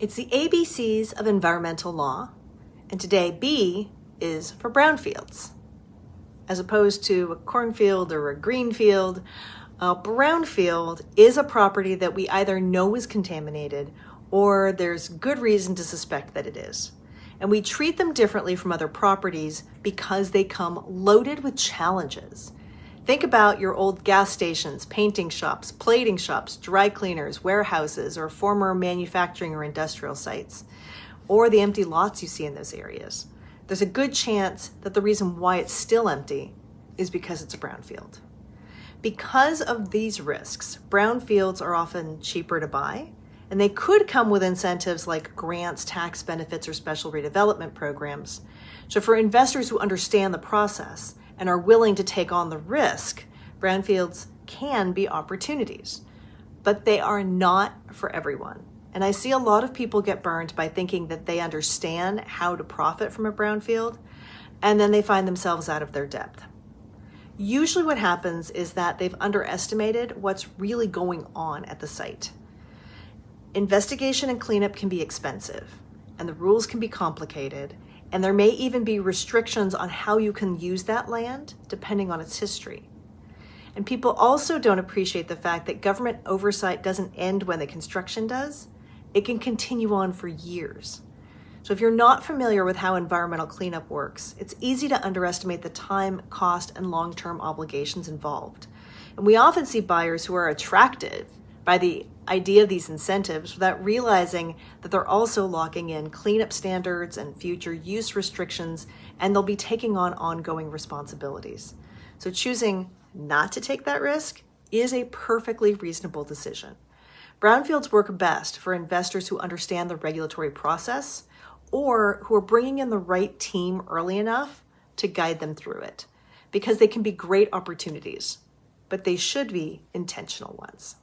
It's the ABCs of environmental law, and today B is for brownfields. As opposed to a cornfield or a green field, a brownfield is a property that we either know is contaminated or there's good reason to suspect that it is. And we treat them differently from other properties because they come loaded with challenges. Think about your old gas stations, painting shops, plating shops, dry cleaners, warehouses, or former manufacturing or industrial sites, or the empty lots you see in those areas. There's a good chance that the reason why it's still empty is because it's a brownfield. Because of these risks, brownfields are often cheaper to buy, and they could come with incentives like grants, tax benefits, or special redevelopment programs. So for investors who understand the process and are willing to take on the risk, brownfields can be opportunities, but they are not for everyone. And I see a lot of people get burned by thinking that they understand how to profit from a brownfield, and then they find themselves out of their depth. Usually what happens is that they've underestimated what's really going on at the site. Investigation and cleanup can be expensive, and the rules can be complicated, and there may even be restrictions on how you can use that land depending on its history. And people also don't appreciate the fact that government oversight doesn't end when the construction does. It can continue on for years. So if you're not familiar with how environmental cleanup works, it's easy to underestimate the time, cost, and long-term obligations involved. And we often see buyers who are attracted by the idea of these incentives without realizing that they're also locking in cleanup standards and future use restrictions, and they'll be taking on ongoing responsibilities. So choosing not to take that risk is a perfectly reasonable decision. Brownfields work best for investors who understand the regulatory process or who are bringing in the right team early enough to guide them through it, because they can be great opportunities, but they should be intentional ones.